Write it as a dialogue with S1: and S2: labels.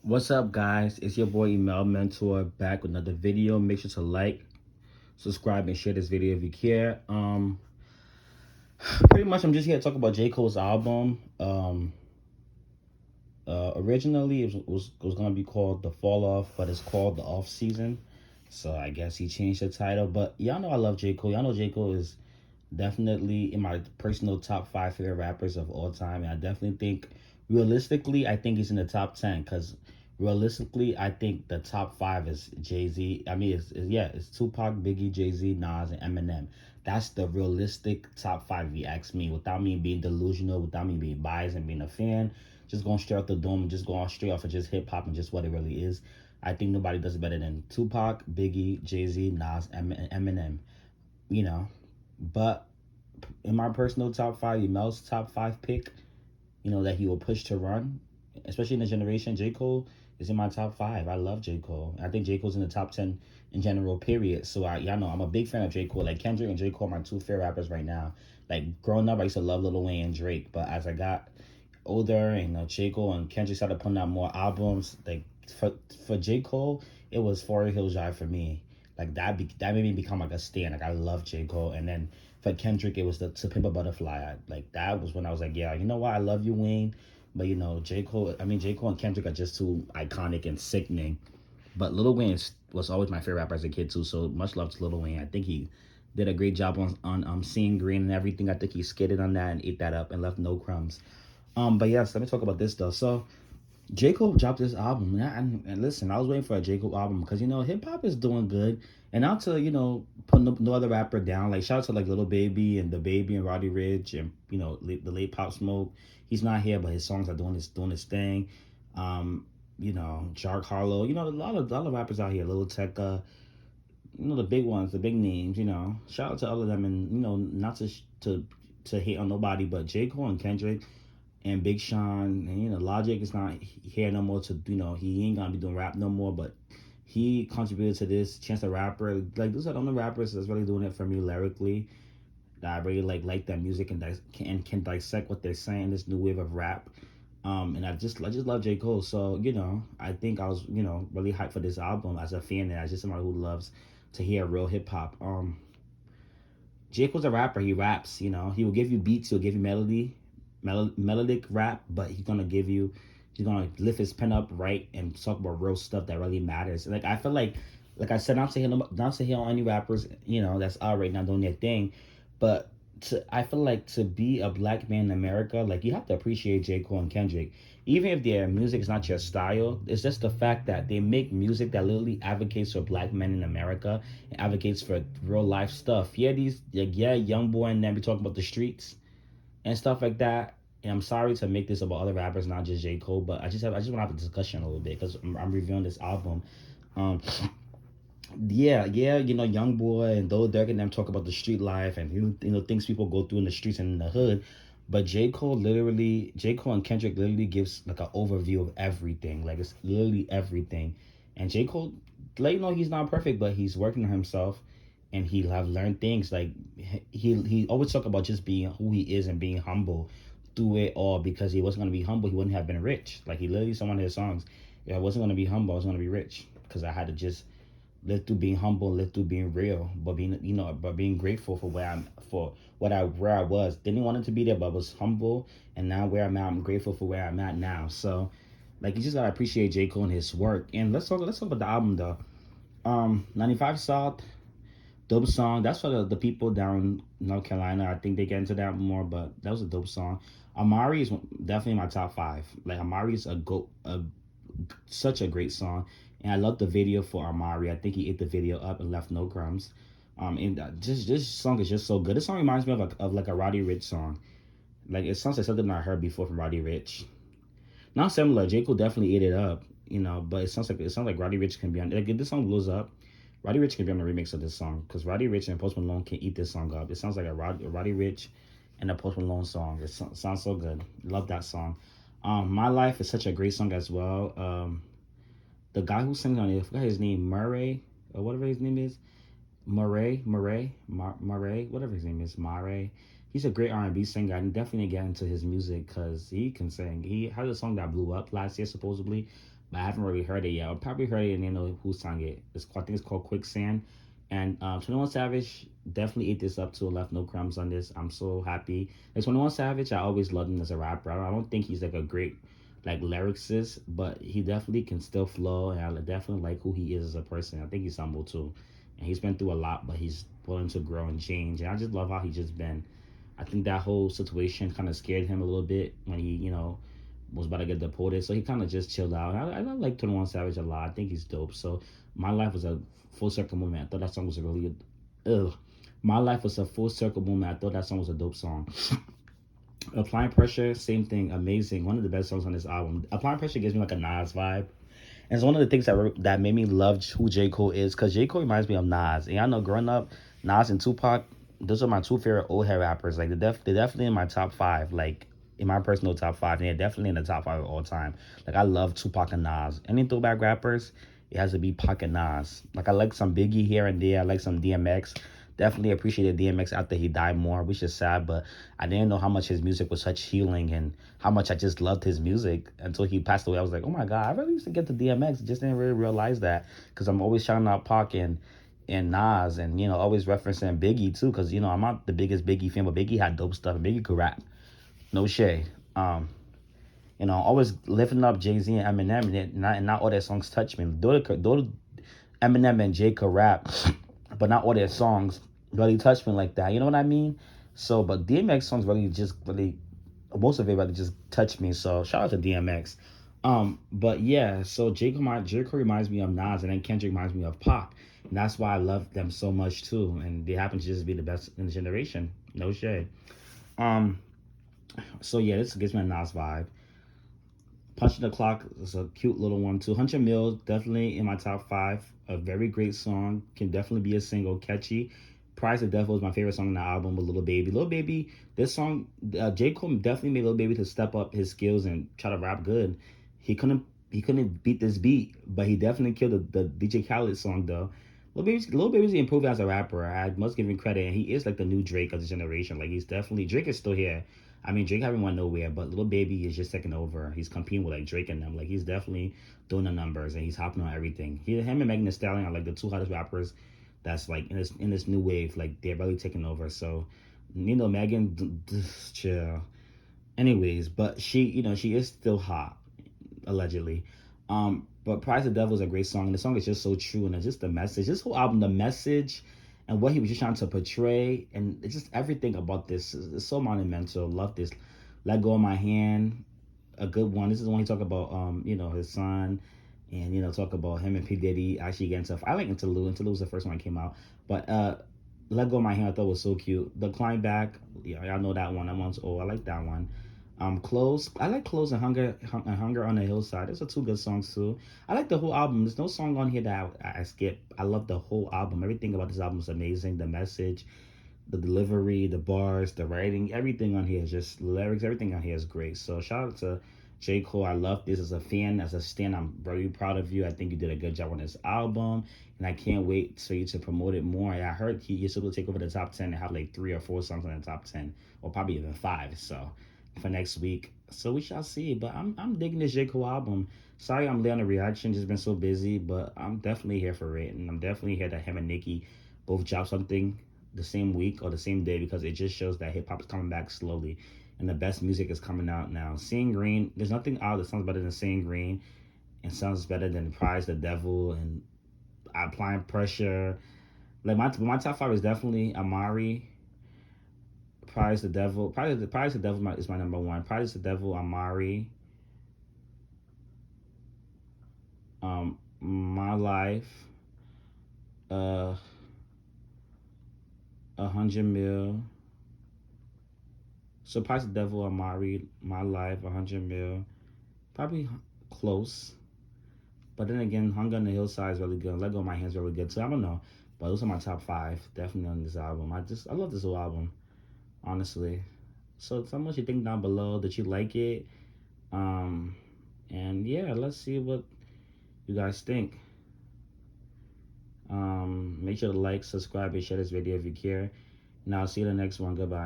S1: What's up, guys? It's your boy Email Mentor back with another video. Make sure to like, subscribe, and share this video if you care. Pretty much, I'm just here to talk about J. Cole's album. Originally, it was gonna be called The Fall Off, but it's called The Off Season. So I guess he changed the title. But y'all know I love J. Cole. Y'all know J. Cole is definitely in my personal top 5 favorite rappers of all time. And I definitely think, realistically, I think he's in the top 10 because realistically, I think the top 5 is Jay-Z. I mean, it's Tupac, Biggie, Jay-Z, Nas, and Eminem. That's the realistic top 5 if you ask me, without me being delusional, without me being biased and being a fan. Just going straight off the dome and just going straight off of just hip hop and just what it really is. I think nobody does it better than Tupac, Biggie, Jay-Z, Nas, and Eminem. You know, but in my personal top 5, Mel's top 5 pick, that he will push to run, especially in the generation, J. Cole is in my top 5. I love J. Cole. I think J. Cole's in the top 10 in general, period. So y'all know I'm a big fan of J. Cole. Like Kendrick and J. Cole are my two favorite rappers right now. Like growing up, I used to love Lil Wayne and Drake, but as I got older and J. Cole and Kendrick started putting out more albums, like for J. Cole, it was 4 Hills Drive for me. Like that made me become like a stan. Like I love J. Cole. And then for Kendrick, it was the To Pimp a Butterfly. Like that was when I was like, yeah, you know what? I love you, Wayne. But J. Cole, J. Cole and Kendrick are just too iconic and sickening. But Lil Wayne was always my favorite rapper as a kid too. So much love to Lil Wayne. I think he did a great job on Seeing Green and everything. I think he skated on that and ate that up and left no crumbs. But yes, let me talk about this though. So J. Cole dropped this album, and listen, I was waiting for a J. Cole album because hip hop is doing good, and not to put no other rapper down. Like shout out to like Little Baby and the Baby and Roddy Ricch and the late Pop Smoke. He's not here, but his songs are doing his thing. Jack Harlow. A lot of rappers out here. Lil Tecca. The big ones, the big names. Shout out to all of them, and not to hate on nobody, but J. Cole and Kendrick and Big Sean, and Logic is not here no more to he ain't gonna be doing rap no more, but he contributed to this. Chance the Rapper, like those are the only rappers that's really doing it for me lyrically. That I really like that music and can dissect what they're saying. This new wave of rap, and I just love J. Cole. So I think I was really hyped for this album as a fan and as just somebody who loves to hear real hip hop. J. Cole's a rapper. He raps. He will give you beats. He'll give you melodic rap, but he's gonna lift his pen up right and talk about real stuff that really matters. Like I feel like I said, not to hear on any rappers, that's out right now doing their thing, but I feel like to be a black man in America, like you have to appreciate J. Cole and Kendrick. Even if their music is not your style, it's just the fact that they make music that literally advocates for black men in America and advocates for real life stuff. Young boy and then be talking about the streets and stuff like that. And I'm sorry to make this about other rappers, not just J. Cole, but I just want to have a discussion a little bit because I'm reviewing this album. Um, Young Boy and Lil Durk and them talk about the street life and things people go through in the streets and in the hood. But J. Cole and Kendrick literally gives like an overview of everything. Like it's literally everything. And J. Cole, he's not perfect, but he's working on himself and he have learned things. Like he always talk about just being who he is and being humble through it all, because he wasn't gonna be humble, he wouldn't have been rich. Like he literally said one of his songs, if I wasn't gonna be humble, I was gonna be rich. Because I had to just live through being humble, live through being real, but being grateful for where I was. Didn't want it to be there, but was humble, and now where I'm at, I'm grateful for where I'm at now. So, like, you just gotta appreciate J. Cole and his work. And let's talk about the album though. 95 South, dope song. That's for the people down in North Carolina. I think they get into that more, but that was a dope song. Amari is definitely my top 5. Like Amari is such a great song, and I love the video for Amari. I think he ate the video up and left no crumbs. And just this song is just so good. This song reminds me of like a Roddy Ricch song. Like it sounds like something I heard before from Roddy Ricch. Not similar. J. Cole definitely ate it up, but it sounds like Roddy Ricch can be on. Like if this song blows up, Roddy Ricch can be on the remix of this song because Roddy Ricch and Post Malone can eat this song up. It sounds like a Roddy Ricch and a Post Malone song. It sounds so good. Love that song. My Life is such a great song as well. The guy who sings on it, I forgot his name, Murray or whatever his name is, Murray, whatever his name is, Murray. he's a great R&B singer. I definitely get into his music because he can sing. He has a song that blew up last year supposedly, but I haven't really heard it yet. I probably heard it and you know who sang it. I think it's called Quicksand. And 21 Savage definitely ate this up too. Left no crumbs on this. I'm so happy. Like 21 Savage, I always loved him as a rapper. I don't think he's like a great like lyricist, but he definitely can still flow. And I definitely like who he is as a person. I think he's humble too, and he's been through a lot, but he's willing to grow and change. And I just love how he just been. I think that whole situation kind of scared him a little bit when he, you know, was about to get deported. So he kind of just chilled out. I like 21 Savage a lot. I think he's dope. So My Life was a full circle moment. I thought that song was a really, ugh. My Life was a full circle moment. I thought that song was a dope song. Applying Pressure, same thing, amazing. One of the best songs on this album. Applying Pressure gives me like a Nas vibe. And it's one of the things that made me love who J. Cole is, because J. Cole reminds me of Nas. And I know growing up, Nas and Tupac, those are my two favorite old head rappers. Like they're definitely in my top five, like in my personal top five. And they're definitely in the top five of all time. Like I love Tupac and Nas. Any throwback rappers, it has to be Pac and Nas. Like I like some Biggie here and there. I like some DMX. Definitely appreciated DMX after he died more, which is sad, but I didn't know how much his music was such healing and how much I just loved his music until he passed away. I was like, oh my God, I really used to get to DMX. Just didn't really realize that because I'm always shouting out Pac and Nas and, you know, always referencing Biggie too because, you know, I'm not the biggest Biggie fan, but Biggie had dope stuff and Biggie could rap. No shade. You know, always lifting up Jay-Z and Eminem and not all their songs touch me. Though Eminem and Jay could rap, but not all their songs really touch me like that. You know what I mean? So, but DMX songs really, most of it really just touch me. So, shout out to DMX. But yeah, so J. Cole reminds me of Nas, and then Kendrick reminds me of Pac, and that's why I love them so much too. And they happen to just be the best in the generation. No shade. Um, so yeah, this gives me a Nas vibe. Punching the Clock is a cute little one too. 100 Mil, definitely in my top five. A very great song. Can definitely be a single. Catchy. Price of Devil is my favorite song on the album with Little Baby. Little Baby, this song, J. Cole definitely made Little Baby to step up his skills and try to rap good. He couldn't beat this beat, but he definitely killed the DJ Khaled song though. Little Baby's improving as a rapper. I must give him credit, and he is like the new Drake of the generation. Like he's definitely Drake is still here. I mean, Drake haven't went nowhere, but Little Baby is just taking over. He's competing with like Drake and them. Like he's definitely doing the numbers and he's hopping on everything. Him and Megan Thee Stallion are like the two hottest rappers. That's like in this new wave. Like they're really taking over. So, you know, Megan, chill. Anyways, but she is still hot, allegedly. But Price of the Devil is a great song, and the song is just so true, and it's just the message. This whole album, the message, and what he was just trying to portray, and it's just everything about this is so monumental. Love this. Let Go of My Hand, a good one. This is the one he talk about, you know, his son, and you know, talk about him and P Diddy actually getting stuff. I like Interlude. Interlude was the first one that came out, but Let Go of My Hand I thought was so cute. The Climb Back, yeah, y'all know that one. That one's old. I like that one. Close. I like Close and Hunger on the Hillside. Those are two good songs too. I like the whole album. There's no song on here that I skip. I love the whole album. Everything about this album is amazing. The message, the delivery, the bars, the writing, everything on here is just lyrics. Everything on here is great. So shout out to J. Cole. I love this as a fan, as a stan. I'm very proud of you. I think you did a good job on this album, and I can't wait for you to promote it more. I heard you're supposed to take over the top 10 and have like 3 or 4 songs on the top 10, or probably even 5. So for next week. So we shall see. But I'm digging this J. Cole album. Sorry I'm late on the reaction, just been so busy, but I'm definitely here for it. And I'm definitely here that him and Nicki both drop something the same week or the same day because it just shows that hip hop is coming back slowly and the best music is coming out now. Seeing Green, there's nothing out that sounds better than Seeing Green and sounds better than Prize the Devil and Applying Pressure. Like my top five is definitely Amari, Prize the Devil. Prize the Devil is my number one. Prize the Devil, Amari, My Life, uh, 100 Mil. So Prize the Devil, Amari, My Life, 100 Mil. Probably Close. But then again, Hunger on the Hillside is really good. Let Go of My Hands is really good too. I don't know. But those are my top five, definitely on this album. I love this whole album, honestly. So tell me what you think down below. Did you like it? And yeah, let's see what you guys think. Make sure to like, subscribe, and share this video if you care. And I'll see you in the next one. Goodbye.